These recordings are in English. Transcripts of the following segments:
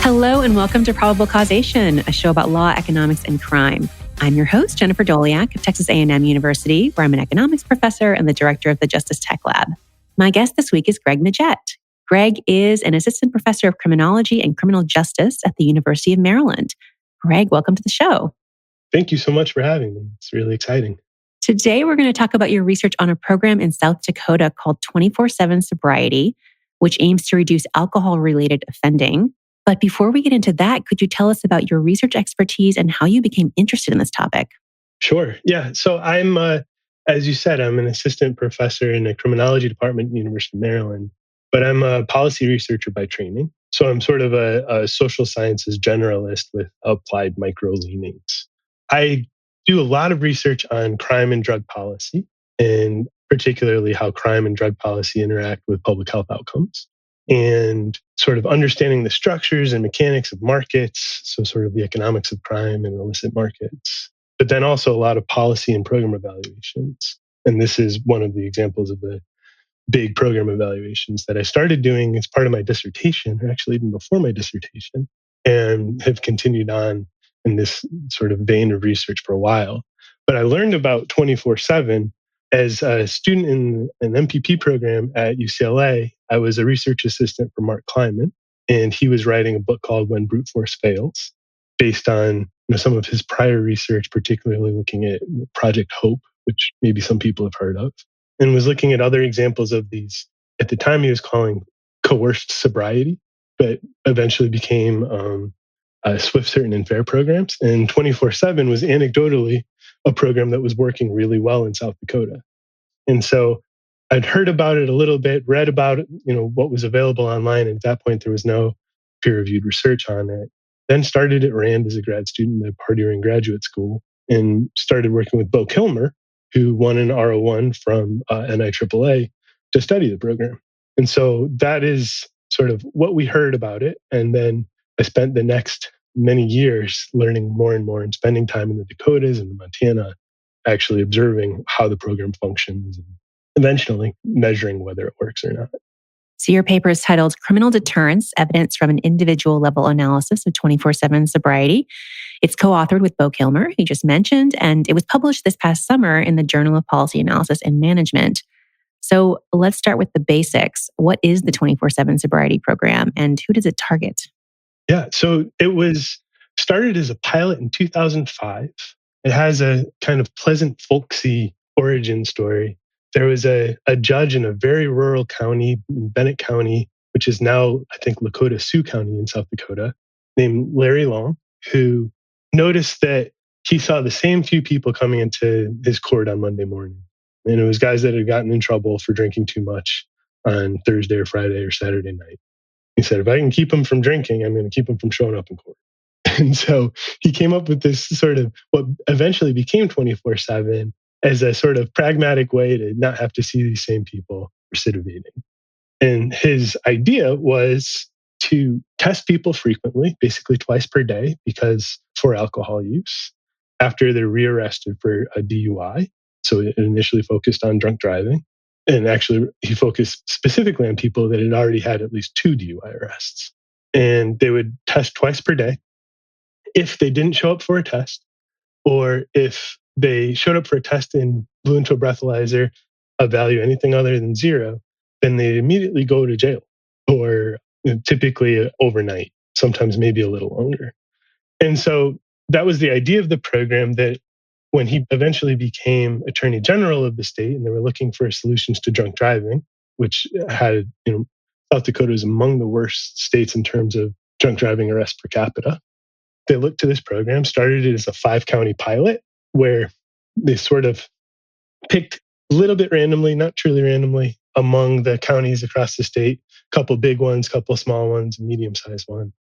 Hello and welcome to Probable Causation, a show about law, economics, and crime. I'm your host, Jennifer Doliak of Texas A&M University, where I'm an economics professor and the director of the Justice Tech Lab. My guest this week is Greg Midgette. Greg is an assistant professor of criminology and criminal justice at the University of Maryland. Greg, welcome to the show. Thank you so much for having me. It's really exciting. Today, we're going to talk about your research on a program in South Dakota called 24/7 Sobriety, which aims to reduce alcohol-related offending. But before we get into that, could you tell us about your research expertise and how you became interested in this topic? Sure. Yeah. So I'm, as you said, I'm an assistant professor in the criminology department at the University of Maryland, but I'm a policy researcher by training. So I'm sort of a social sciences generalist with applied micro leanings. I do a lot of research on crime and drug policy, and particularly how crime and drug policy interact with public health outcomes, and sort of understanding the structures and mechanics of markets. So sort of the economics of crime and illicit markets, but then also a lot of policy and program evaluations. And this is one of the examples of the big program evaluations that I started doing as part of my dissertation, or actually even before my dissertation, and have continued on in this sort of vein of research for a while. But I learned about 24/7 as a student in an MPP program at UCLA. I was a research assistant for Mark Kleinman, and he was writing a book called When Brute Force Fails, based on some of his prior research, particularly looking at Project Hope, which maybe some people have heard of, and was looking at other examples of these. At the time, he was calling coerced sobriety, but eventually became swift, certain, and fair programs. And 24/7 was anecdotally a program that was working really well in South Dakota. And so I'd heard about it a little bit, read about it, what was available online. And at that point, there was no peer-reviewed research on it. Then started at RAND as a grad student at Purdue in graduate school, and started working with Bo Kilmer, who won an R01 from NIAAA to study the program. And so that is sort of what we heard about it. And then I spent the next many years learning more and more and spending time in the Dakotas and Montana, actually observing how the program functions and eventually measuring whether it works or not. So your paper is titled Criminal Deterrence, Evidence from an Individual Level Analysis of 24/7 Sobriety. It's co-authored with Bo Kilmer, who you just mentioned, and it was published this past summer in the Journal of Policy Analysis and Management. So let's start with the basics. What is the 24/7 Sobriety Program, and who does it target? Yeah, so it was started as a pilot in 2005. It has a kind of pleasant, folksy origin story. There was a judge in a very rural county, in Bennett County, which is now, I think, Lakota Sioux County in South Dakota, named Larry Long, who noticed that he saw the same few people coming into his court on Monday morning. And it was guys that had gotten in trouble for drinking too much on Thursday or Friday or Saturday night. He said, if I can keep them from drinking, I'm going to keep them from showing up in court. And so he came up with this sort of what eventually became 24/7 as a sort of pragmatic way to not have to see these same people recidivating. And his idea was to test people frequently, basically twice per day, because for alcohol use, after they're rearrested for a DUI. So it initially focused on drunk driving. And actually, he focused specifically on people that had already had at least 2 DUI arrests. And they would test twice per day. If they didn't show up for a test, or if they showed up for a test and blew into a breathalyzer, a value anything other than 0, then they immediately go to jail, or typically overnight, sometimes maybe a little longer. And so that was the idea of the program, that when he eventually became Attorney General of the state and they were looking for solutions to drunk driving, which had, South Dakota is among the worst states in terms of drunk driving arrests per capita. They looked to this program, started it as a 5-county pilot, where they sort of picked a little bit randomly, not truly randomly, among the counties across the state, a couple big ones, a couple small ones, a medium-sized one,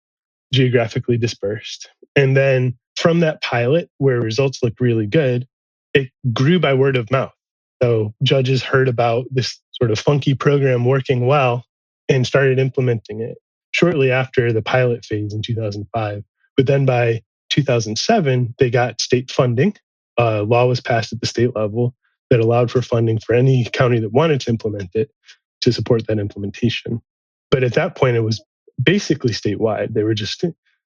geographically dispersed. And then from that pilot, where results looked really good, it grew by word of mouth. So judges heard about this sort of funky program working well and started implementing it shortly after the pilot phase in 2005. But then by 2007, they got state funding. A law was passed at the state level that allowed for funding for any county that wanted to implement it to support that implementation. But at that point, it was basically statewide. They were just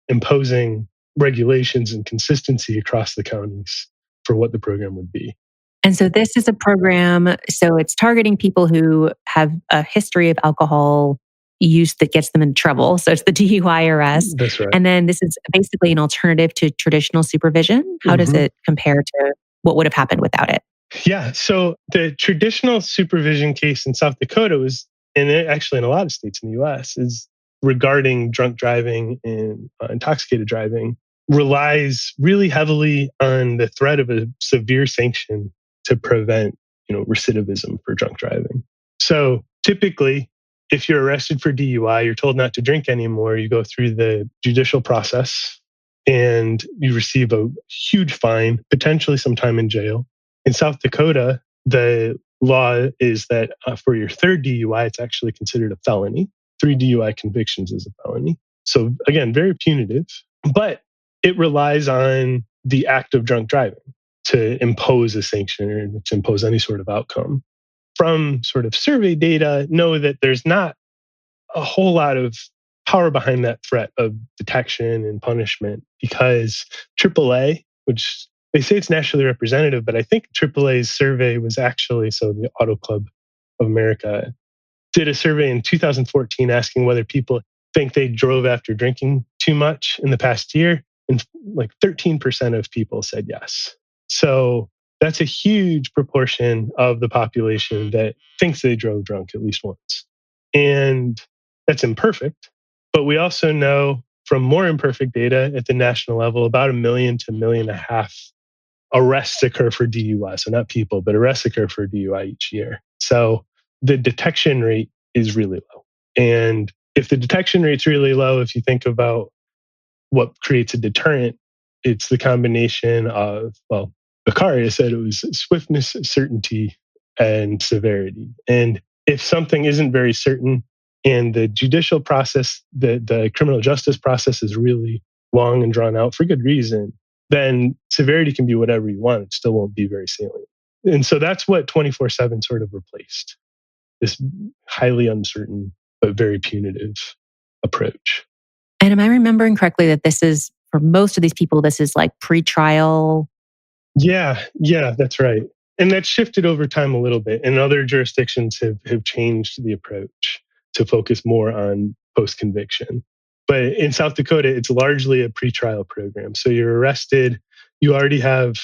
imposing regulations and consistency across the counties for what the program would be. And so this is a program, so it's targeting people who have a history of alcohol use that gets them in trouble. So it's the DUI arrest. That's right. And then this is basically an alternative to traditional supervision. How does it compare to what would have happened without it? Yeah. So the traditional supervision case in South Dakota was, and actually in a lot of states in the US, is regarding drunk driving and intoxicated driving, relies really heavily on the threat of a severe sanction to prevent, recidivism for drunk driving. So typically, if you're arrested for DUI, you're told not to drink anymore. You go through the judicial process and you receive a huge fine, potentially some time in jail. In South Dakota, the law is that for your third DUI, it's actually considered a felony. 3 DUI convictions is a felony. So again, very punitive, but it relies on the act of drunk driving to impose a sanction or to impose any sort of outcome. From sort of survey data, know that there's not a whole lot of power behind that threat of detection and punishment because AAA, which they say it's nationally representative, but I think AAA's survey was actually, so the Auto Club of America did a survey in 2014 asking whether people think they drove after drinking too much in the past year. And like 13% of people said yes. So that's a huge proportion of the population that thinks they drove drunk at least once. And that's imperfect. But we also know from more imperfect data at the national level, about 1 million to 1.5 million arrests occur for DUI. So not people, but arrests occur for DUI each year. So the detection rate is really low. And if the detection rate's really low, if you think about what creates a deterrent, it's the combination of, well, Beccaria said it was swiftness, certainty, and severity. And if something isn't very certain and the judicial process, the criminal justice process is really long and drawn out for good reason, then severity can be whatever you want. It still won't be very salient. And so that's what 24/7 sort of replaced, this highly uncertain but very punitive approach. And am I remembering correctly that this is, for most of these people, this is like pre-trial? Yeah, that's right. And that's shifted over time a little bit. And other jurisdictions have changed the approach to focus more on post conviction. But in South Dakota, it's largely a pretrial program. So you're arrested, you already have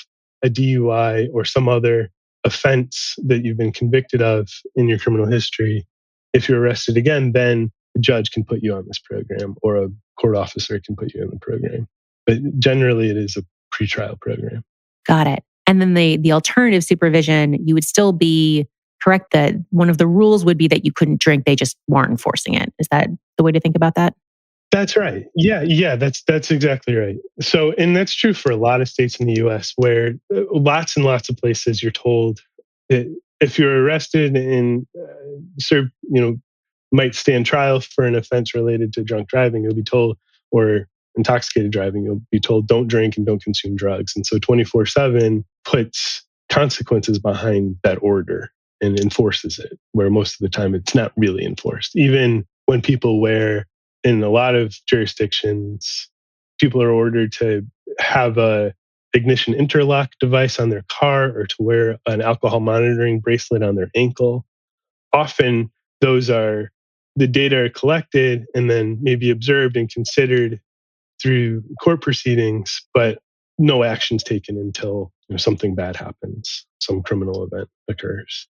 a DUI or some other offense that you've been convicted of in your criminal history. If you're arrested again, then the judge can put you on this program or a court officer can put you in the program. But generally, it is a pretrial program. Got it. And then the alternative supervision, you would still be correct that one of the rules would be that you couldn't drink, they just weren't enforcing it. Is that the way to think about that? That's right. Yeah, that's exactly right. So, and that's true for a lot of states in the US where lots and lots of places you're told that if you're arrested and serve, might stand trial for an offense related to drunk driving, you'll be told, or intoxicated driving, you'll be told don't drink and don't consume drugs. And so 24/7 puts consequences behind that order and enforces it, where most of the time it's not really enforced. Even when people wear, in a lot of jurisdictions, people are ordered to have a ignition interlock device on their car or to wear an alcohol monitoring bracelet on their ankle. Often the data are collected and then maybe observed and considered through court proceedings, but no action's taken until something bad happens, some criminal event occurs.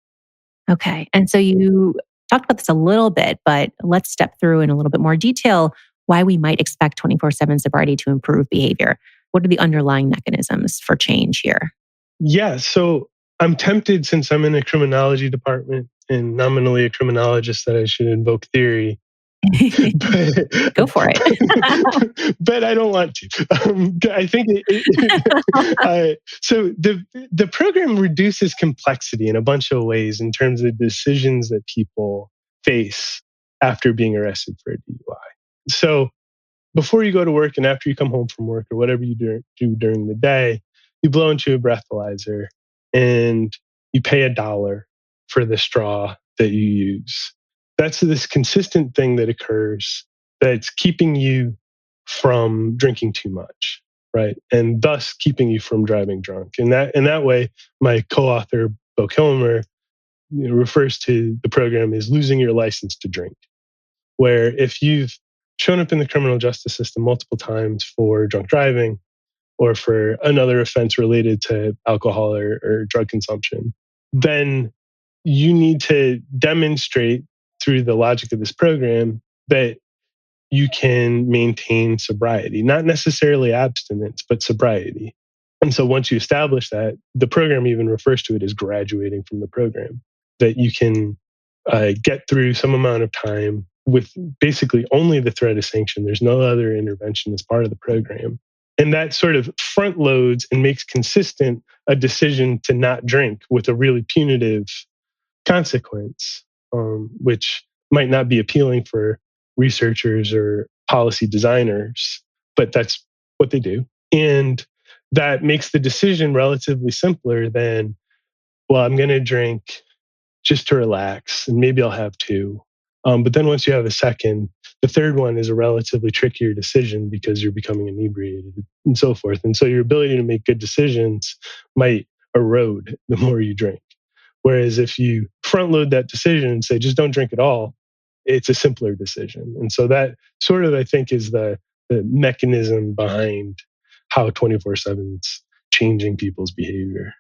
Okay. And so you talked about this a little bit, but let's step through in a little bit more detail why we might expect 24/7 sobriety to improve behavior. What are the underlying mechanisms for change here? Yeah, so I'm tempted, since I'm in a criminology department and nominally a criminologist, that I should invoke theory. but, Go for it. but I don't want to. I think so. The program reduces complexity in a bunch of ways in terms of decisions that people face after being arrested for a DUI. So before you go to work and after you come home from work or whatever you do during the day, you blow into a breathalyzer and you pay $1 for the straw that you use. That's this consistent thing that occurs that's keeping you from drinking too much, right? And thus keeping you from driving drunk. And that way, my co-author, Bo Kilmer, refers to the program as losing your license to drink, where if you've shown up in the criminal justice system multiple times for drunk driving or for another offense related to alcohol or drug consumption, then you need to demonstrate through the logic of this program that you can maintain sobriety, not necessarily abstinence, but sobriety. And so once you establish that, the program even refers to it as graduating from the program, that you can get through some amount of time with basically only the threat of sanction. There's no other intervention as part of the program. And that sort of front loads and makes consistent a decision to not drink with a really punitive consequence, which might not be appealing for researchers or policy designers, but that's what they do. And that makes the decision relatively simpler than, well, I'm going to drink just to relax and maybe I'll have two. But then once you have a second, the third one is a relatively trickier decision because you're becoming inebriated and so forth. And so your ability to make good decisions might erode the more you drink. Whereas if you front load that decision and say, just don't drink at all, it's a simpler decision. And so that sort of, I think, is the mechanism behind how 24/7 is changing people's behavior.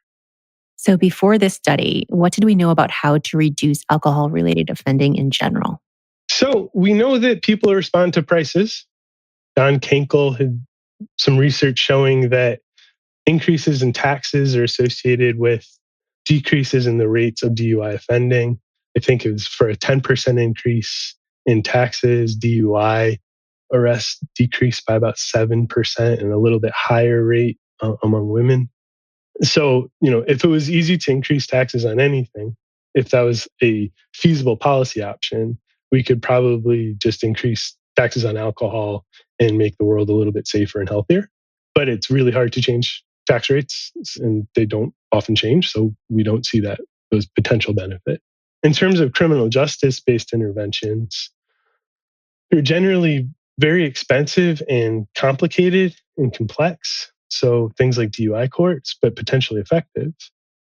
So before this study, what did we know about how to reduce alcohol-related offending in general? So we know that people respond to prices. Don Kenkel had some research showing that increases in taxes are associated with decreases in the rates of DUI offending. I think it was for a 10% increase in taxes, DUI arrests decreased by about 7% and a little bit higher rate among women. So, if it was easy to increase taxes on anything, if that was a feasible policy option, we could probably just increase taxes on alcohol and make the world a little bit safer and healthier. But it's really hard to change tax rates and they don't often change. So we don't see those potential benefit. In terms of criminal justice based interventions, they're generally very expensive and complicated and complex. So things like DUI courts, but potentially effective.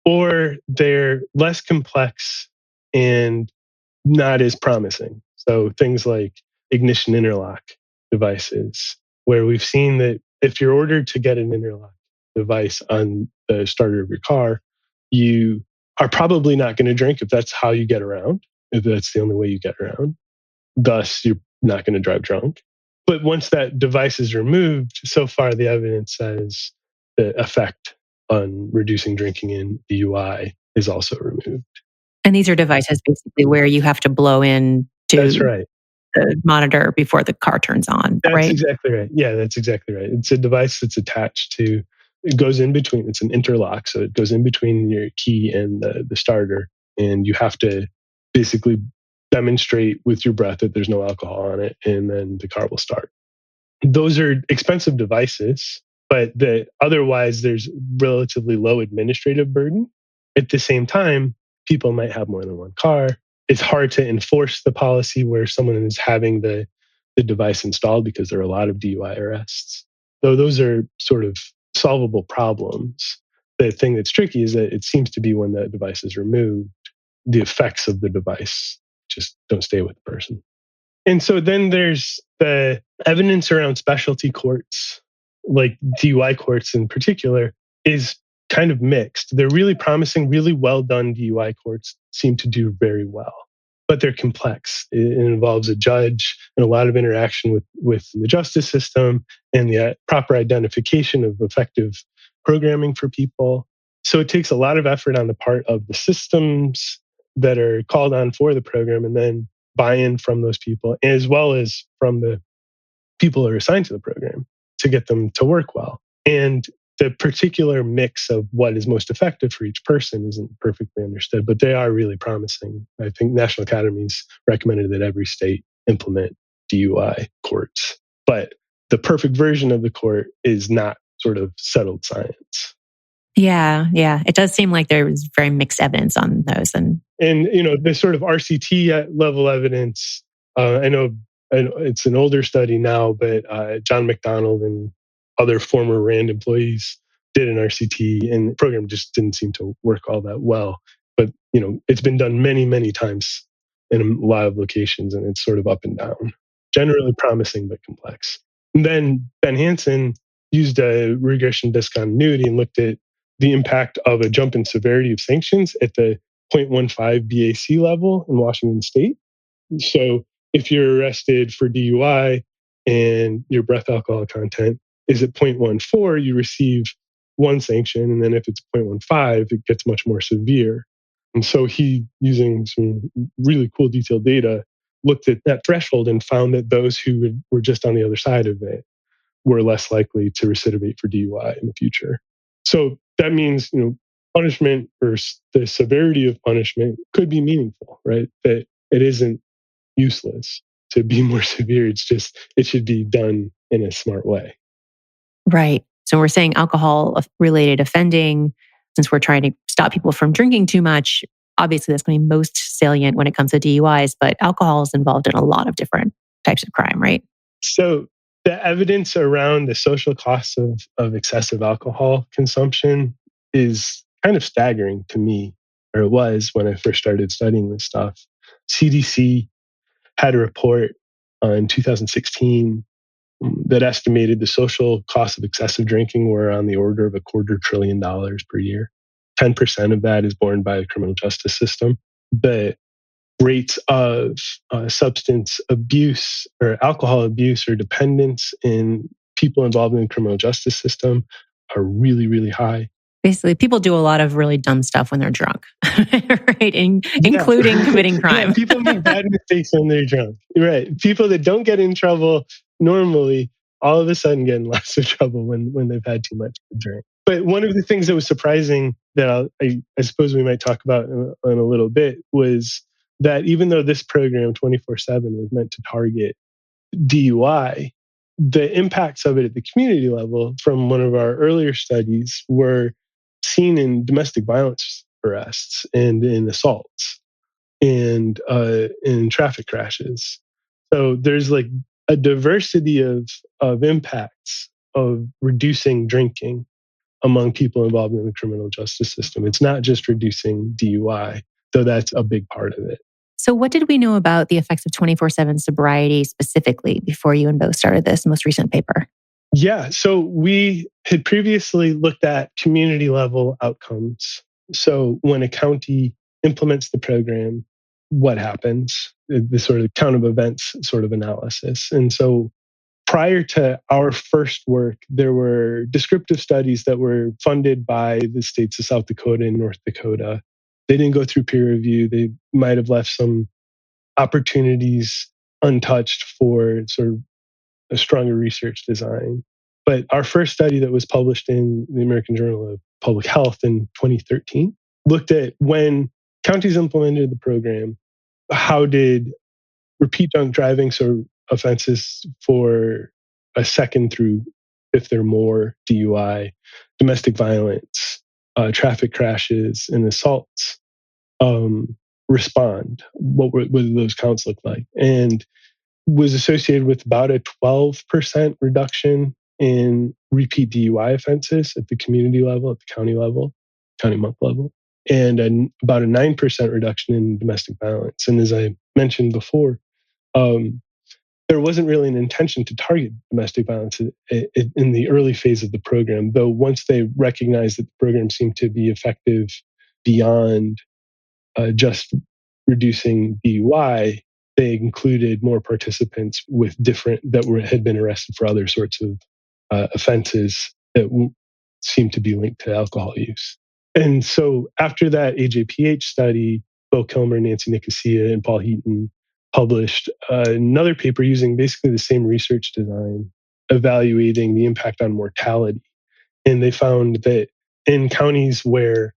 Or they're less complex and not as promising. So things like ignition interlock devices, where we've seen that if you're ordered to get an interlock device on the starter of your car, you are probably not going to drink if that's how you get around, if that's the only way you get around. Thus, you're not going to drive drunk. But once that device is removed, so far the evidence says the effect on reducing drinking in DUI is also removed. And these are devices basically where you have to blow in That's to right. the monitor before the car turns on, That's right? exactly right. Yeah, that's exactly right. It's a device that's attached to, it goes in between, it's an interlock. So it goes in between your key and the starter. And you have to basically demonstrate with your breath that there's no alcohol on it. And then the car will start. Those are expensive devices, but otherwise there's relatively low administrative burden. At the same time, people might have more than one car. It's hard to enforce the policy where someone is having the device installed because there are a lot of DUI arrests. Though those are sort of solvable problems. The thing that's tricky is that it seems to be when the device is removed, the effects of the device just don't stay with the person. And so then there's the evidence around specialty courts, like DUI courts in particular, is kind of mixed. They're really promising, really well done DUI courts seem to do very well, but they're complex. It involves a judge and a lot of interaction with the justice system and the proper identification of effective programming for people. So it takes a lot of effort on the part of the systems that are called on for the program, and then buy-in from those people, as well as from the people who are assigned to the program to get them to work well. And the particular mix of what is most effective for each person isn't perfectly understood, but they are really promising. I think national academies recommended that every state implement DUI courts, but the perfect version of the court is not sort of settled science. Yeah. It does seem like there's very mixed evidence on those. And the sort of RCT level evidence, I know it's an older study now, but John McDonald and other former RAND employees did an RCT, and the program just didn't seem to work all that well. But it's been done many, many times in a lot of locations, and it's sort of up and down. Generally promising, but complex. And then Ben Hansen used a regression discontinuity and looked at the impact of a jump in severity of sanctions at the 0.15 BAC level in Washington State. So if you're arrested for DUI and your breath alcohol content is at 0.14, you receive one sanction. And then if it's 0.15, it gets much more severe. And so he, using some really cool detailed data, looked at that threshold and found that those who were just on the other side of it were less likely to recidivate for DUI in the future. So that means, punishment or the severity of punishment could be meaningful, right? That it isn't useless to be more severe. It's just, it should be done in a smart way. Right. So we're saying alcohol related offending, since we're trying to stop people from drinking too much, obviously that's going to be most salient when it comes to DUIs, but alcohol is involved in a lot of different types of crime, right? So the evidence around the social costs of excessive alcohol consumption is kind of staggering to me, or it was when I first started studying this stuff. CDC had a report in 2016 that estimated the social costs of excessive drinking were on the order of $250 billion per year. 10% of that is borne by the criminal justice system. The rates of substance abuse or alcohol abuse or dependence in people involved in the criminal justice system are really, really high. Basically, people do a lot of really dumb stuff when they're drunk, right? Including committing crime. Yeah, people make bad mistakes when they're drunk, right? People that don't get in trouble normally, all of a sudden get in lots of trouble when they've had too much to drink. But one of the things that was surprising that I suppose we might talk about in a little bit was that even though this program 24/7 was meant to target DUI, the impacts of it at the community level from one of our earlier studies were seen in domestic violence arrests and in assaults and in traffic crashes. So there's like a diversity of impacts of reducing drinking among people involved in the criminal justice system. It's not just reducing DUI, though that's a big part of it. So what did we know about the effects of 24/7 sobriety specifically before you and Bo started this most recent paper? Yeah, so we had previously looked at community level outcomes. So when a county implements the program, what happens? The sort of count of events sort of analysis. And so prior to our first work, there were descriptive studies that were funded by the states of South Dakota and North Dakota. They didn't go through peer review. They might have left some opportunities untouched for sort of a stronger research design. But our first study that was published in the American Journal of Public Health in 2013 looked at when counties implemented the program, how did repeat drunk driving, so offenses for a second through fifth or more DUI, domestic violence, traffic crashes, and assaults respond? What did those counts look like? And was associated with about a 12% reduction in repeat DUI offenses at the community level, at the county level, county month level, and about a 9% reduction in domestic violence. And as I mentioned before, there wasn't really an intention to target domestic violence in the early phase of the program, though once they recognized that the program seemed to be effective beyond just reducing DUI, they included more participants with had been arrested for other sorts of offenses that seemed to be linked to alcohol use. And so after that AJPH study, Bo Kilmer, Nancy Nicosia, and Paul Heaton published another paper using basically the same research design, evaluating the impact on mortality. And they found that in counties where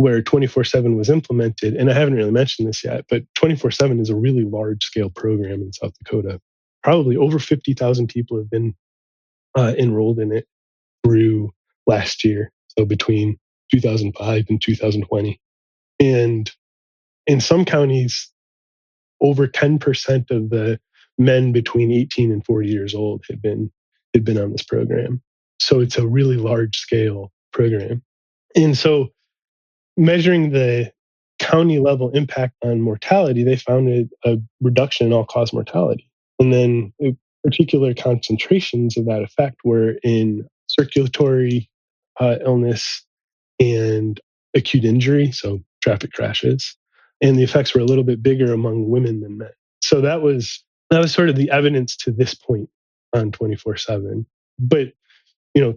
24/7 was implemented, and I haven't really mentioned this yet, but 24/7 is a really large scale program in South Dakota. Probably over 50,000 people have been enrolled in it through last year. So between 2005 and 2020. And in some counties, over 10% of the men between 18 and 40 years old had been on this program. So it's a really large scale program. And so measuring the county level impact on mortality, they found a reduction in all cause mortality. And then particular concentrations of that effect were in circulatory illness and acute injury, so traffic crashes. And the effects were a little bit bigger among women than men. So that was sort of the evidence to this point on 24/7. But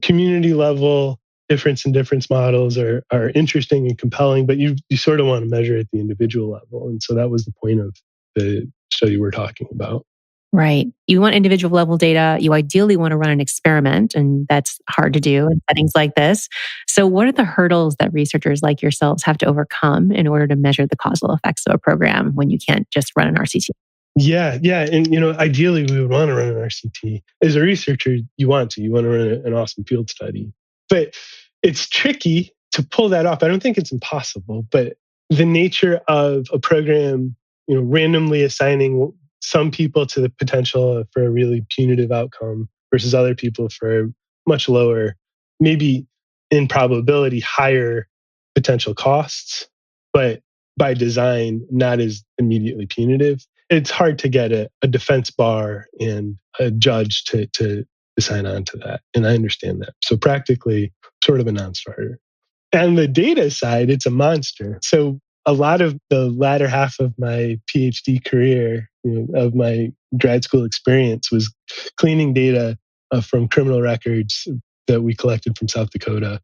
community level difference models are interesting and compelling, but you sort of want to measure at the individual level. And so that was the point of the study we're talking about. Right. You want individual level data. You ideally want to run an experiment, and that's hard to do in settings like this. So, what are the hurdles that researchers like yourselves have to overcome in order to measure the causal effects of a program when you can't just run an RCT? Yeah, and ideally we would want to run an RCT. As a researcher, you want to run an awesome field study, but it's tricky to pull that off. I don't think it's impossible, but the nature of a program, randomly assigning some people to the potential for a really punitive outcome versus other people for much lower, maybe in probability higher potential costs, but by design not as immediately punitive. It's hard to get a defense bar and a judge to sign on to that. And I understand that. So practically sort of a non-starter. And the data side, it's a monster. So a lot of the latter half of my PhD career, of my grad school experience, was cleaning data from criminal records that we collected from South Dakota,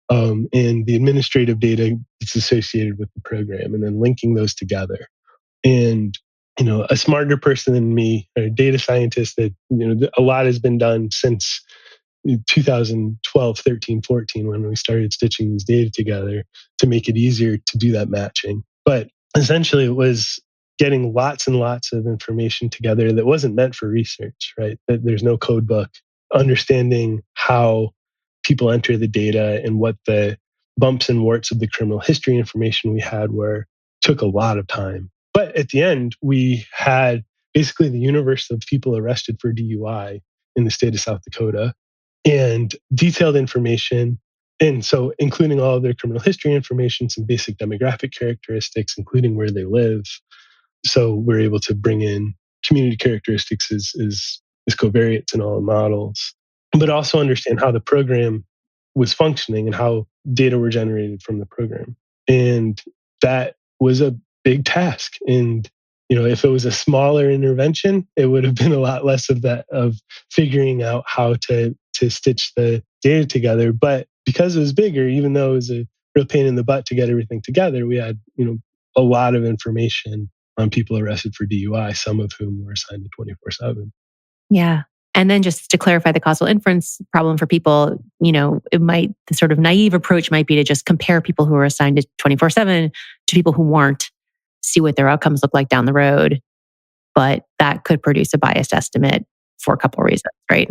and the administrative data that's associated with the program, and then linking those together. And a smarter person than me, a data scientist, that a lot has been done since 2012, 13, 14, when we started stitching these data together to make it easier to do that matching. But essentially, it was getting lots and lots of information together that wasn't meant for research, right? That there's no code book. Understanding how people enter the data and what the bumps and warts of the criminal history information we had were took a lot of time. But at the end, we had basically the universe of people arrested for DUI in the state of South Dakota, and detailed information. And so, including all of their criminal history information, some basic demographic characteristics, including where they live. So, we're able to bring in community characteristics as covariates in all the models, but also understand how the program was functioning and how data were generated from the program. And that was a big task. And if it was a smaller intervention, it would have been a lot less of that, of figuring out how to stitch the data together. But because it was bigger, even though it was a real pain in the butt to get everything together, we had a lot of information on people arrested for DUI, some of whom were assigned to 24/7. Yeah. And then just to clarify the causal inference problem for people, the sort of naive approach might be to just compare people who are assigned to 24/7 to people who weren't, see what their outcomes look like down the road. But that could produce a biased estimate for a couple of reasons, right?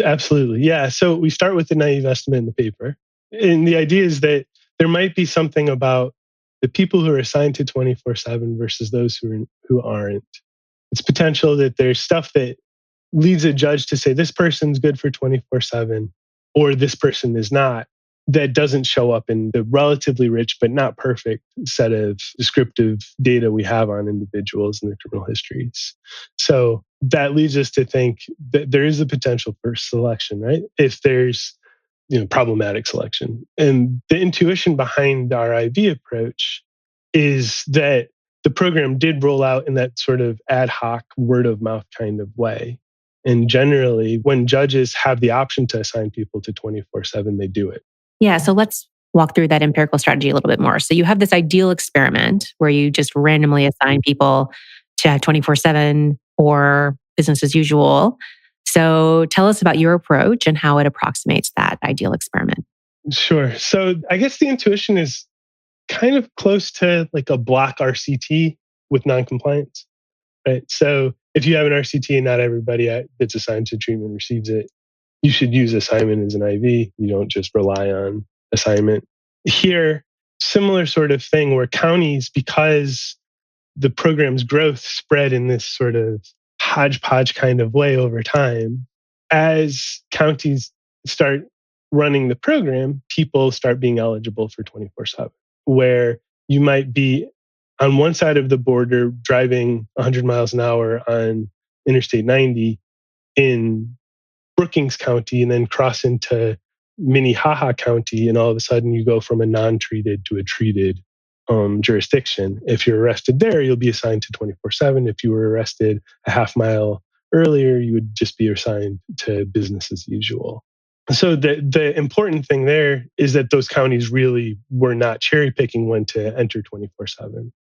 Absolutely. Yeah. So we start with the naive estimate in the paper. And the idea is that there might be something about the people who are assigned to 24/7 versus those who aren't. It's potential that there's stuff that leads a judge to say this person's good for 24/7 or this person is not, that doesn't show up in the relatively rich but not perfect set of descriptive data we have on individuals and their criminal histories. So that leads us to think that there is a potential for selection, right? If there's problematic selection. And the intuition behind our IV approach is that the program did roll out in that sort of ad hoc word of mouth kind of way. And generally, when judges have the option to assign people to 24/7, they do it. Yeah. So let's walk through that empirical strategy a little bit more. So you have this ideal experiment where you just randomly assign people to 24/7 or business as usual. So tell us about your approach and how it approximates that ideal experiment. Sure. So I guess the intuition is kind of close to like a block RCT with noncompliance, right? So if you have an RCT and not everybody that's assigned to treatment receives it, you should use assignment as an IV. You don't just rely on assignment. Here, similar sort of thing where counties, because the program's growth spread in this sort of hodgepodge kind of way over time. As counties start running the program, people start being eligible for 24/7, where you might be on one side of the border driving 100 miles an hour on Interstate 90 in Brookings County and then cross into Minnehaha County, and all of a sudden you go from a non-treated to a treated jurisdiction. If you're arrested there, you'll be assigned to 24/7. If you were arrested a half mile earlier, you would just be assigned to business as usual. So the important thing there is that those counties really were not cherry picking when to enter 24/7.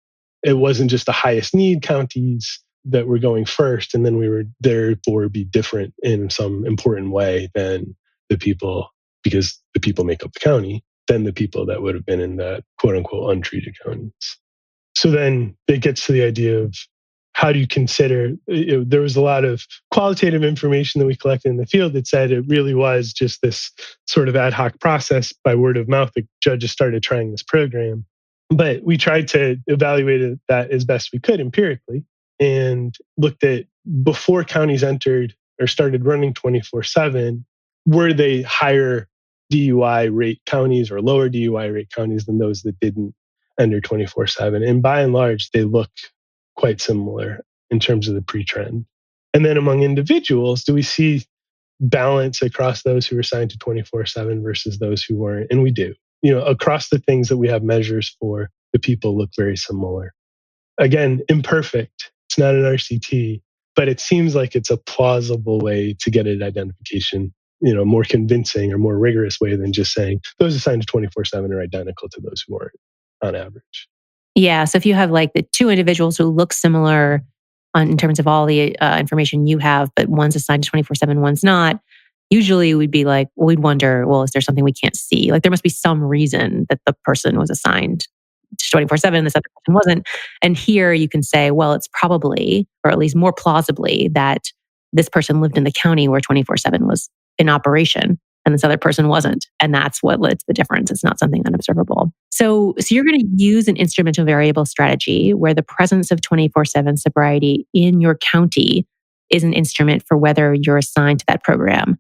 It wasn't just the highest need counties that were going first, and then we were therefore be different in some important way than the people, because the people make up the county, than the people that would have been in the quote unquote untreated counties. So then it gets to the idea of how do you consider, there was a lot of qualitative information that we collected in the field that said it really was just this sort of ad hoc process by word of mouth that judges started trying this program. But we tried to evaluate that as best we could empirically and looked at before counties entered or started running 24/7, were they higher DUI rate counties or lower DUI rate counties than those that didn't enter 24/7? And by and large, they look quite similar in terms of the pre-trend. And then among individuals, do we see balance across those who are assigned to 24/7 versus those who weren't? And we do. Across the things that we have measures for, the people look very similar. Again, imperfect. It's not an RCT, but it seems like it's a plausible way to get an identification, more convincing or more rigorous way than just saying those assigned to 24/7 are identical to those who aren't on average. Yeah. So if you have like the two individuals who look similar in terms of all the information you have, but one's assigned to 24/7, one's not, usually we'd be like, well, we'd wonder, well, is there something we can't see? Like there must be some reason that the person was assigned to 24/7, this other person wasn't. And here you can say, well, it's probably, or at least more plausibly, that this person lived in the county where 24/7 was in operation and this other person wasn't. And that's what led to the difference. It's not something unobservable. So you're going to use an instrumental variable strategy where the presence of 24/7 sobriety in your county is an instrument for whether you're assigned to that program.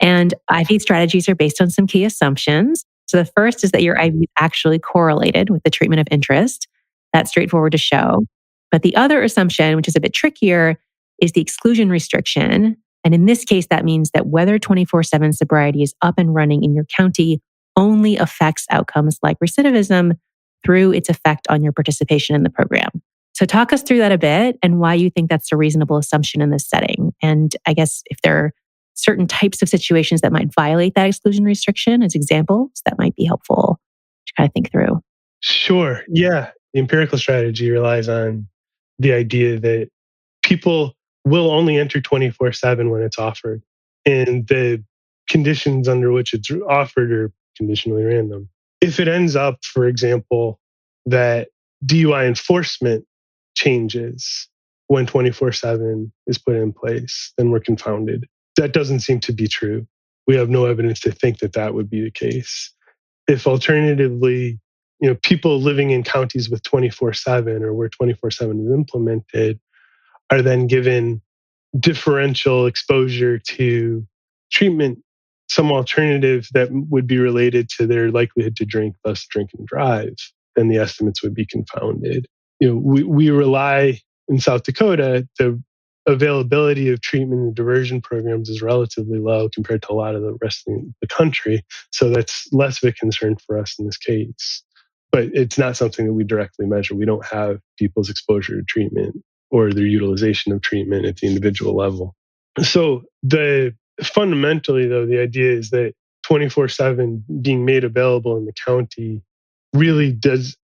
And IV strategies are based on some key assumptions. So the first is that your IV is actually correlated with the treatment of interest. That's straightforward to show. But the other assumption, which is a bit trickier, is the exclusion restriction. And in this case, that means that whether 24/7 sobriety is up and running in your county only affects outcomes like recidivism through its effect on your participation in the program. So talk us through that a bit and why you think that's a reasonable assumption in this setting. And I guess if there are certain types of situations that might violate that exclusion restriction as examples, that might be helpful to kind of think through. Sure. Yeah. The empirical strategy relies on the idea that people will only enter 24/7 when it's offered. And the conditions under which it's offered are conditionally random. If it ends up, for example, that DUI enforcement changes when 24/7 is put in place, then we're confounded. That doesn't seem to be true. We have no evidence to think that that would be the case. If alternatively, people living in counties with 24/7 or where 24/7 is implemented are then given differential exposure to treatment, some alternative that would be related to their likelihood to drink, thus drink and drive, then the estimates would be confounded. We rely in South Dakota, the availability of treatment and diversion programs is relatively low compared to a lot of the rest of the country. So that's less of a concern for us in this case. But it's not something that we directly measure. We don't have people's exposure to treatment or their utilization of treatment at the individual level. So fundamentally, though, the idea is that 24/7 being made available in the county really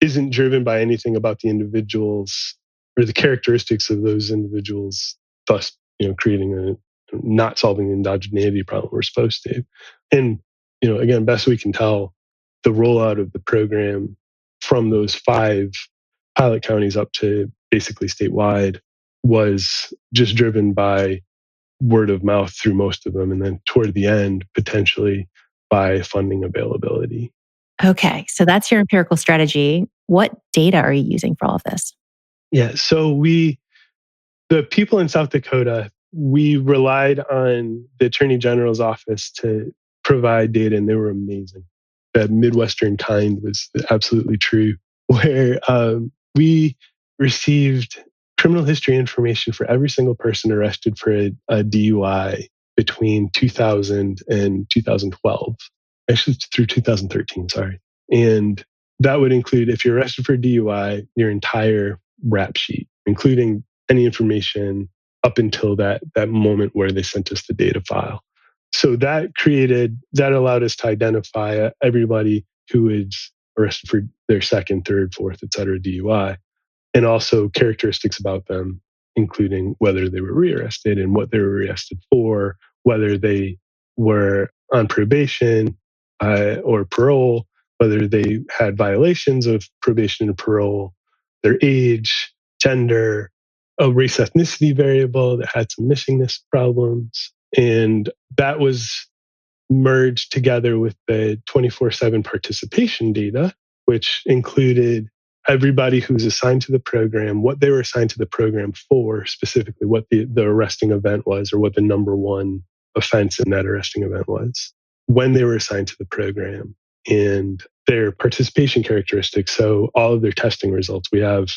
isn't driven by anything about the individuals or the characteristics of those individuals, thus creating not solving the endogeneity problem we're supposed to. And again, best we can tell, the rollout of the program from those 5 pilot counties up to basically statewide was just driven by word of mouth through most of them. And then toward the end, potentially by funding availability. Okay, so that's your empirical strategy. What data are you using for all of this? Yeah. So we The people in South Dakota, we relied on the Attorney General's office to provide data, and they were amazing. That Midwestern kind was absolutely true, where we received criminal history information for every single person arrested for a DUI between 2000 and 2012, actually through 2013, sorry. And that would include, if you're arrested for DUI, your entire rap sheet, including any information up until that moment where they sent us the data file. So that allowed us to identify everybody who is arrested for their second, third, fourth, et cetera, DUI, and also characteristics about them, including whether they were rearrested and what they were rearrested for, whether they were on probation or parole, whether they had violations of probation and parole, their age, gender, a race ethnicity variable that had some missingness problems. And that was merged together with the 24/7 participation data, which included everybody who was assigned to the program, what they were assigned to the program for, specifically what the arresting event was, or what the number one offense in that arresting event was, when they were assigned to the program, and their participation characteristics. So all of their testing results. We have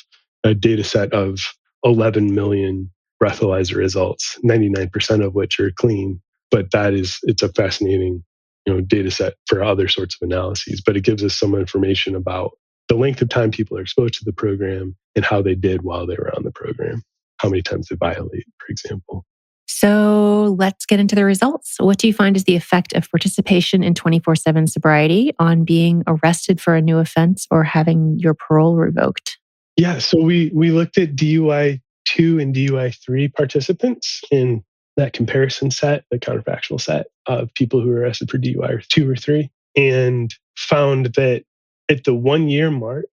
a data set of 11 million breathalyzer results, 99% of which are clean. But it's a fascinating, data set for other sorts of analyses. But it gives us some information about the length of time people are exposed to the program and how they did while they were on the program, how many times they violate, for example. So let's get into the results. What do you find is the effect of participation in 24/7 sobriety on being arrested for a new offense or having your parole revoked? Yeah, so we looked at DUI 2 and DUI 3 participants in that comparison set, the counterfactual set of people who were arrested for DUI 2 or 3, and found that at the 1 year mark,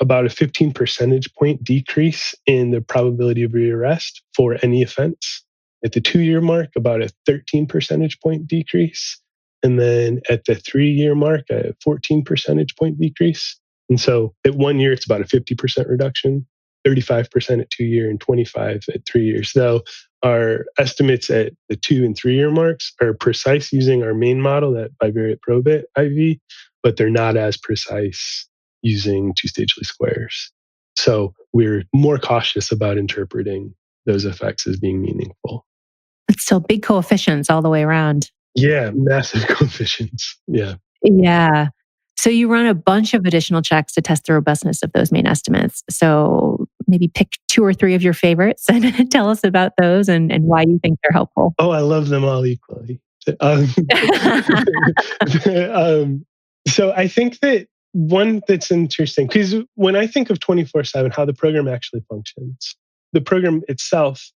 about a 15 percentage point decrease in the probability of rearrest for any offense. At the 2 year mark, about a 13 percentage point decrease. And then at the 3 year mark, a 14 percentage point decrease. And so at 1 year, it's about a 50% reduction, 35% at 2 year, and 25 at 3 years. So our estimates at the 2 and 3 year marks are precise using our main model, that bivariate probit IV, but they're not as precise using two-stage least squares. So we're more cautious about interpreting those effects as being meaningful. It's still big coefficients all the way around. Yeah, massive coefficients. Yeah. Yeah. So you run a bunch of additional checks to test the robustness of those main estimates. So maybe pick 2 or 3 of your favorites and tell us about those and why you think they're helpful. Oh, I love them all equally. Um, so I think that one that's interesting, because when I think of 24/7, how the program actually functions, the program itself,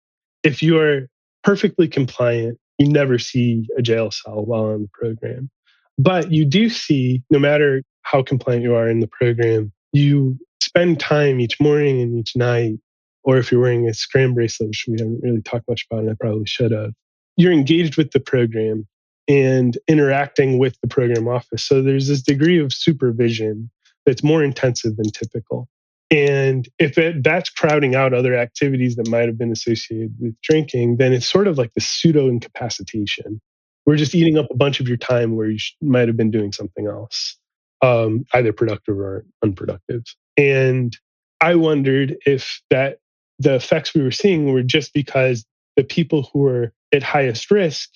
if you're perfectly compliant, you never see a jail cell while on the program. But you do see, no matter how compliant you are in the program, you spend time each morning and each night, or if you're wearing a scram bracelet, which we haven't really talked much about, and I probably should have, you're engaged with the program and interacting with the program office. So there's this degree of supervision that's more intensive than typical. And if that's crowding out other activities that might have been associated with drinking, then it's sort of like the pseudo incapacitation. We're just eating up a bunch of your time where you might have been doing something else, either productive or unproductive. And I wondered if the effects we were seeing were just because the people who were at highest risk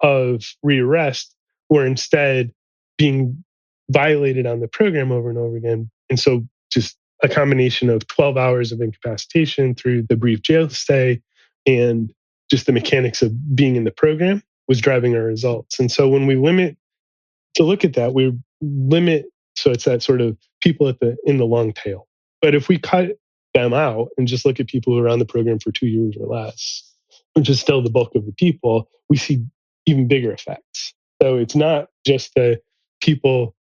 of rearrest were instead being violated on the program over and over again. And so just a combination of 12 hours of incapacitation through the brief jail stay and just the mechanics of being in the program was driving our results. And so when we look at that, we limit, so it's that sort of people in the long tail. But if we cut them out and just look at people who are on the program for 2 years or less, which is still the bulk of the people, we see even bigger effects. So it's not just the people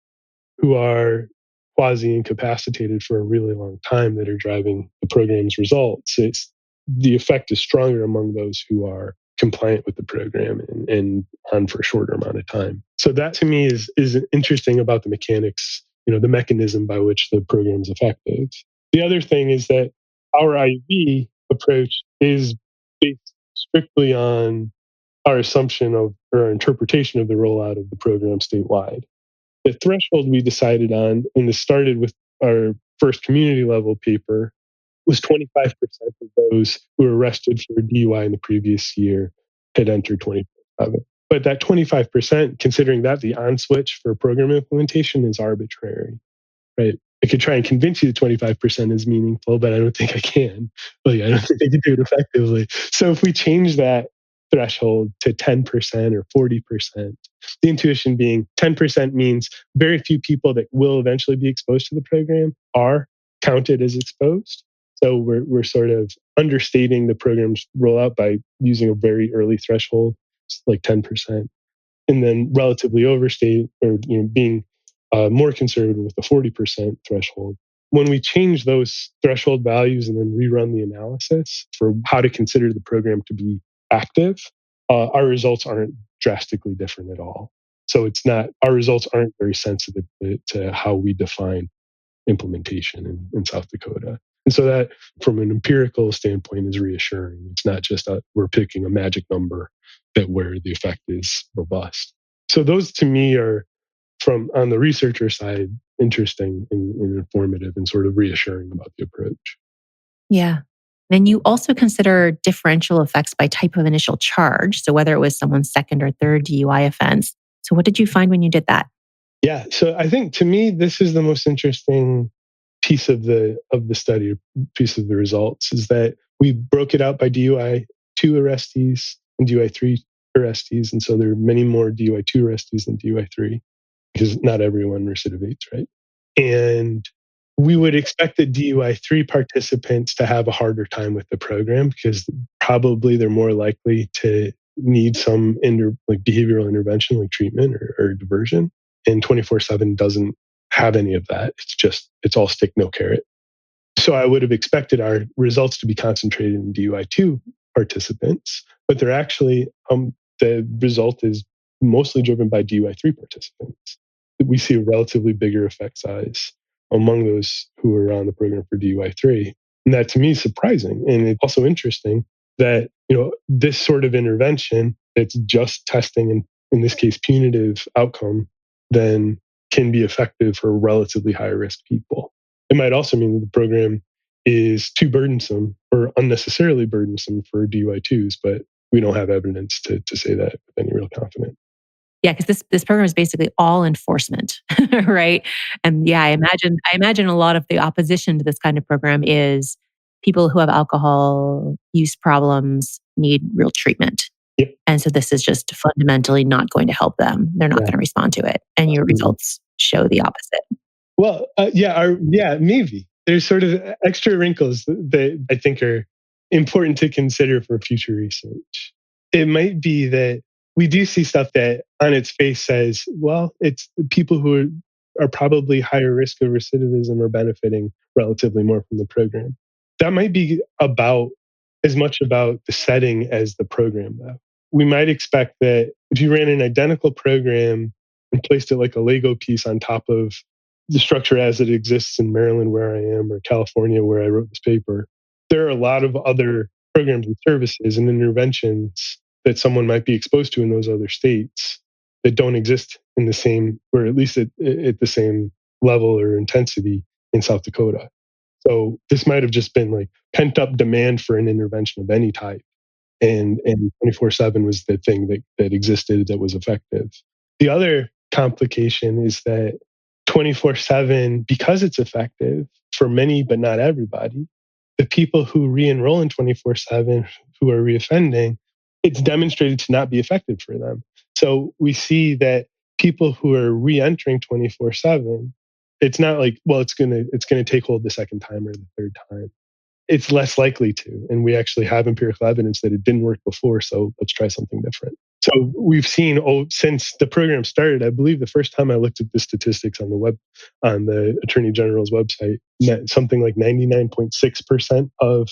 who are quasi incapacitated for a really long time that are driving the program's results. It's the effect is stronger among those who are compliant with the program and on for a shorter amount of time. So that to me is interesting about the mechanics, the mechanism by which the program is effective. The other thing is that our IV approach is based strictly on our assumption of or our interpretation of the rollout of the program statewide. The threshold we decided on, and this started with our first community level paper, was 25% of those who were arrested for DUI in the previous year had entered 24/7. But that 25%, considering that the on switch for program implementation is arbitrary, right? I could try and convince you that 25% is meaningful, but I don't think I can. Well, yeah, I don't think I can do it effectively. So if we change that threshold to 10% or 40%, the intuition being 10% means very few people that will eventually be exposed to the program are counted as exposed. So we're sort of understating the program's rollout by using a very early threshold, like 10%, and then relatively overstate or being more conservative with the 40% threshold. When we change those threshold values and then rerun the analysis for how to consider the program to be active, our results aren't drastically different at all. So it's not, our results aren't very sensitive to how we define implementation in South Dakota. And so that, from an empirical standpoint, is reassuring. It's not just we're picking a magic number that where the effect is robust. So those to me are, from on the researcher side, interesting and informative and sort of reassuring about the approach. Yeah. Then you also consider differential effects by type of initial charge. So whether it was someone's second or third DUI offense. So what did you find when you did that? Yeah. So I think to me, this is the most interesting piece of the study, piece of the results, is that we broke it out by DUI 2 arrestees and DUI 3 arrestees. And so there are many more DUI 2 arrestees than DUI 3 because not everyone recidivates, right? And we would expect the DUI 3 participants to have a harder time with the program because probably they're more likely to need some like behavioral intervention, like treatment or diversion. And 24/7 doesn't have any of that. It's all stick, no carrot. So I would have expected our results to be concentrated in DUI 2 participants, but they're actually, the result is mostly driven by DUI 3 participants. We see a relatively bigger effect size among those who are on the program for DUI 3. And that to me is surprising. And it's also interesting that, this sort of intervention that's just testing, and in this case, punitive outcome, then can be effective for relatively high risk people. It might also mean that the program is too burdensome or unnecessarily burdensome for DUI2s, but we don't have evidence to say that with any real confidence. Yeah, because this program is basically all enforcement, right? And yeah, I imagine a lot of the opposition to this kind of program is people who have alcohol use problems need real treatment. Yep. And so this is just fundamentally not going to help them. They're not going to respond to it. And your results show the opposite. Well, maybe. There's sort of extra wrinkles that I think are important to consider for future research. It might be that we do see stuff that on its face says, well, it's the people who are probably higher risk of recidivism are benefiting relatively more from the program. That might be about as much about the setting as the program, though. We might expect that if you ran an identical program and placed it like a Lego piece on top of the structure as it exists in Maryland, where I am, or California, where I wrote this paper, there are a lot of other programs and services and interventions that someone might be exposed to in those other states that don't exist in the same, or at least at the same level or intensity in South Dakota. So this might have just been like pent up demand for an intervention of any type. And 24/7 was the thing that existed that was effective. The other complication is that 24/7, because it's effective for many, but not everybody, the people who re-enroll in 24/7 who are reoffending, it's demonstrated to not be effective for them. So we see that people who are re-entering 24/7, it's not like, well, it's gonna take hold the second time or the third time. It's less likely to. And we actually have empirical evidence that it didn't work before. So let's try something different. So we've seen, since the program started, I believe the first time I looked at the statistics on the Attorney General's website, something like 99.6% of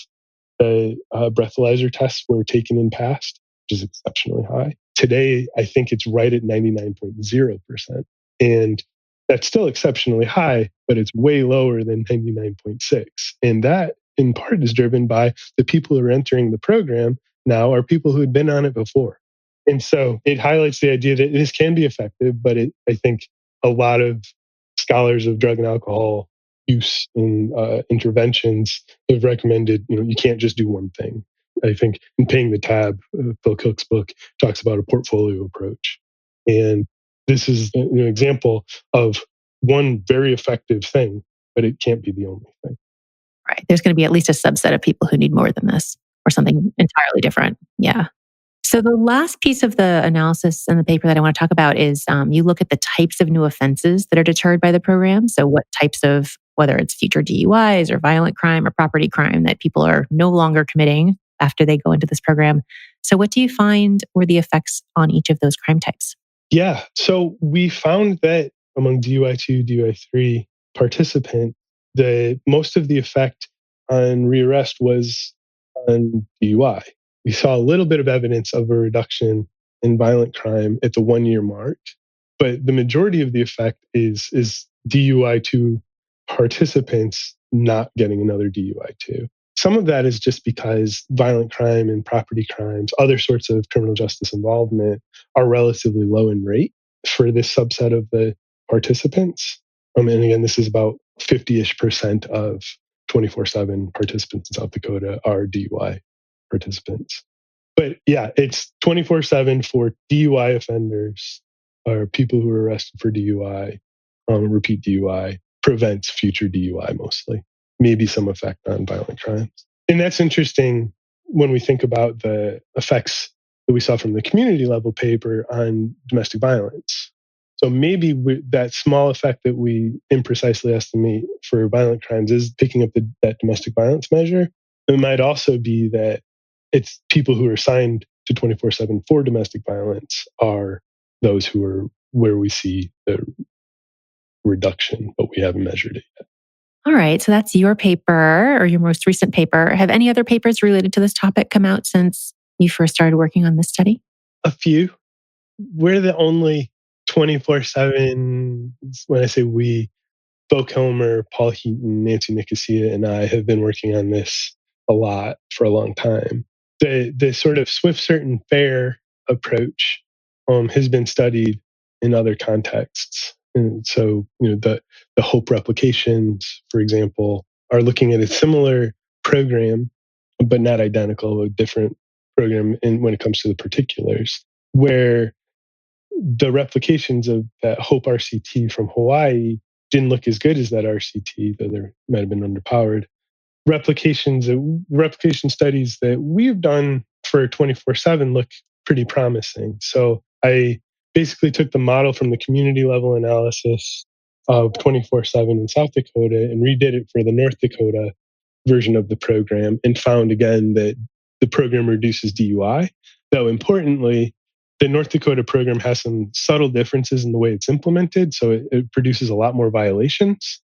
the breathalyzer tests were taken and passed, which is exceptionally high. Today, I think it's right at 99.0%. And that's still exceptionally high, but it's way lower than 99.6. And that in part is driven by the people who are entering the program now are people who had been on it before. And so it highlights the idea that this can be effective, but I think a lot of scholars of drug and alcohol use and interventions have recommended, you can't just do one thing. I think in Paying the Tab, Phil Cook's book talks about a portfolio approach. And this is an example of one very effective thing, but it can't be the only thing. Right. There's going to be at least a subset of people who need more than this or something entirely different. Yeah. So the last piece of the analysis in the paper that I want to talk about is you look at the types of new offenses that are deterred by the program. So what types of, whether it's future DUIs or violent crime or property crime that people are no longer committing after they go into this program. So what do you find were the effects on each of those crime types? Yeah. So we found that among DUI2, DUI3 participants, the most of the effect on rearrest was on DUI. We saw a little bit of evidence of a reduction in violent crime at the 1 year mark, but the majority of the effect is DUI2 participants not getting another DUI2. Some of that is just because violent crime and property crimes, other sorts of criminal justice involvement, are relatively low in rate for this subset of the participants. And again, this is about 50-ish% of 24/7 participants in South Dakota are DUI participants. But yeah, it's 24/7 for DUI offenders or people who are arrested for DUI, repeat DUI, prevents future DUI mostly, maybe some effect on violent crimes. And that's interesting when we think about the effects that we saw from the community level paper on domestic violence. So maybe that small effect that we imprecisely estimate for violent crimes is picking up that domestic violence measure. It might also be that it's people who are assigned to 24/7 for domestic violence are those who are where we see the reduction, but we haven't measured it yet. All right. So that's your paper or your most recent paper. Have any other papers related to this topic come out since you first started working on this study? A few. We're the only 24/7, when I say we, Bo Kilmer, Paul Heaton, Nancy Nicosia, and I have been working on this a lot for a long time. The sort of swift, certain, fair approach has been studied in other contexts. And so, the HOPE replications, for example, are looking at a similar program, but not identical, a different program when it comes to the particulars, where the replications of that HOPE RCT from Hawaii didn't look as good as that RCT, though they might have been underpowered. Replication studies that we've done for 24/7 look pretty promising. So I basically took the model from the community level analysis of 24/7 in South Dakota and redid it for the North Dakota version of the program and found again that the program reduces DUI. Though importantly, the North Dakota program has some subtle differences in the way it's implemented. So it produces a lot more violations,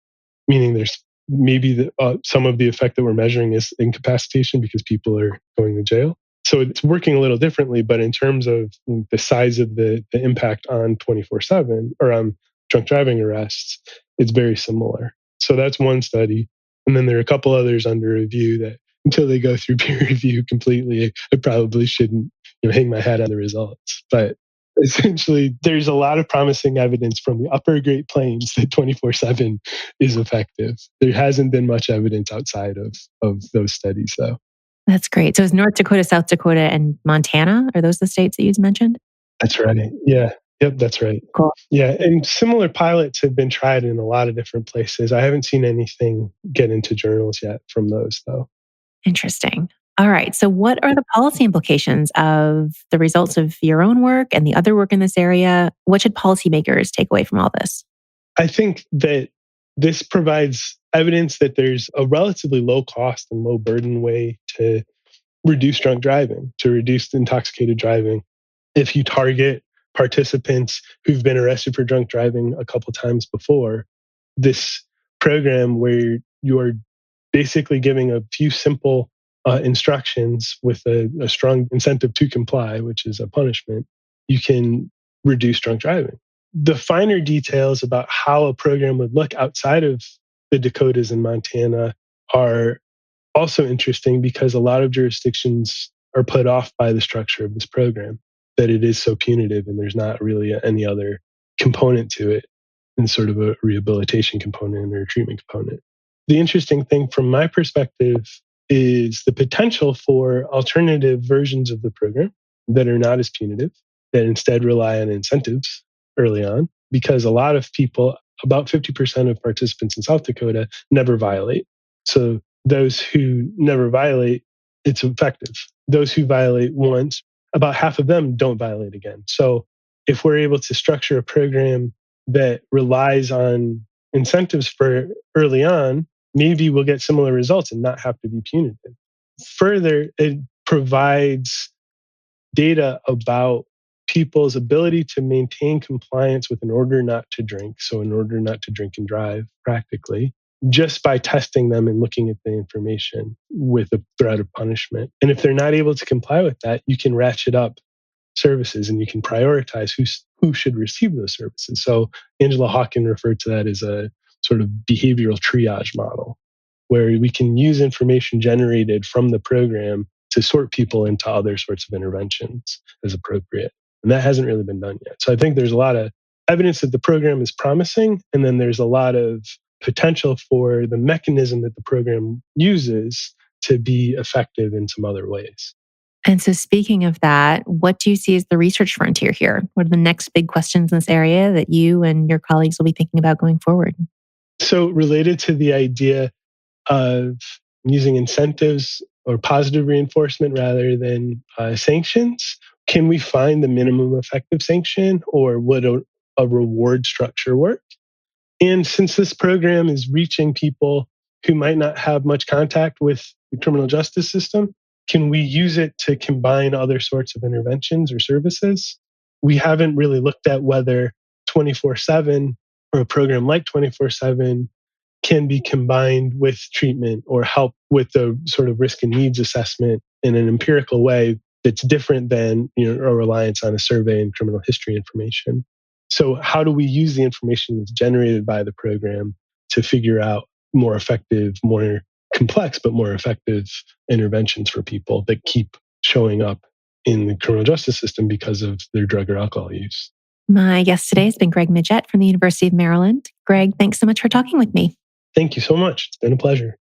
meaning there's maybe some of the effect that we're measuring is incapacitation because people are going to jail. So it's working a little differently, but in terms of the size of the impact on 24/7 or on drunk driving arrests, it's very similar. So that's one study. And then there are a couple others under review that until they go through peer review completely, I probably shouldn't hang my hat on the results. But essentially, there's a lot of promising evidence from the upper Great Plains that 24/7 is effective. There hasn't been much evidence outside of those studies, though. That's great. So it's North Dakota, South Dakota, and Montana. Are those the states that you mentioned? That's right. Yeah. Yep, that's right. Cool. Yeah, and similar pilots have been tried in a lot of different places. I haven't seen anything get into journals yet from those, though. Interesting. All right. So what are the policy implications of the results of your own work and the other work in this area? What should policymakers take away from all this? I think that this provides evidence that there's a relatively low cost and low burden way to reduce drunk driving, to reduce intoxicated driving. If you target participants who've been arrested for drunk driving a couple times before, this program where you're basically giving a few simple instructions with a strong incentive to comply, which is a punishment, you can reduce drunk driving. The finer details about how a program would look outside of the Dakotas and Montana are also interesting because a lot of jurisdictions are put off by the structure of this program, that it is so punitive and there's not really any other component to it in sort of a rehabilitation component or a treatment component. The interesting thing from my perspective is the potential for alternative versions of the program that are not as punitive, that instead rely on incentives early on, because a lot of people, about 50% of participants in South Dakota, never violate. So those who never violate, it's effective. Those who violate once, about half of them don't violate again. So if we're able to structure a program that relies on incentives for early on, maybe we'll get similar results and not have to be punitive. Further, it provides data about people's ability to maintain compliance with an order not to drink. So an order not to drink and drive, practically, just by testing them and looking at the information with a threat of punishment. And if they're not able to comply with that, you can ratchet up services and you can prioritize who should receive those services. So Angela Hawken referred to that as a sort of behavioral triage model, where we can use information generated from the program to sort people into other sorts of interventions as appropriate. And that hasn't really been done yet. So I think there's a lot of evidence that the program is promising, and then there's a lot of potential for the mechanism that the program uses to be effective in some other ways. And so speaking of that, what do you see as the research frontier here? What are the next big questions in this area that you and your colleagues will be thinking about going forward? So related to the idea of using incentives or positive reinforcement rather than sanctions, can we find the minimum effective sanction, or would a reward structure work? And since this program is reaching people who might not have much contact with the criminal justice system, can we use it to combine other sorts of interventions or services? We haven't really looked at whether 24/7 or a program like 24/7 can be combined with treatment or help with the sort of risk and needs assessment in an empirical way that's different than a reliance on a survey and criminal history information. So how do we use the information that's generated by the program to figure out more effective, more complex, but more effective interventions for people that keep showing up in the criminal justice system because of their drug or alcohol use? My guest today has been Greg Midgette from the University of Maryland. Greg, thanks so much for talking with me. Thank you so much. It's been a pleasure.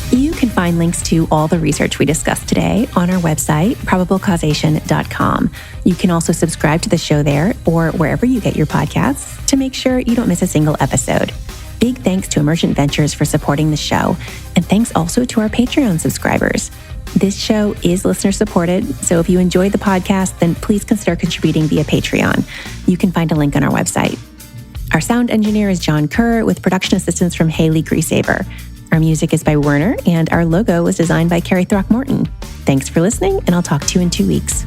You can find links to all the research we discussed today on our website, probablecausation.com. You can also subscribe to the show there or wherever you get your podcasts to make sure you don't miss a single episode. Big thanks to Emergent Ventures for supporting the show, and thanks also to our Patreon subscribers. This show is listener supported, so if you enjoyed the podcast, then please consider contributing via Patreon. You can find a link on our website. Our sound engineer is John Kerr, with production assistance from Haley Griesaber. Our music is by Werner, and our logo was designed by Carrie Throckmorton. Thanks for listening, and I'll talk to you in 2 weeks.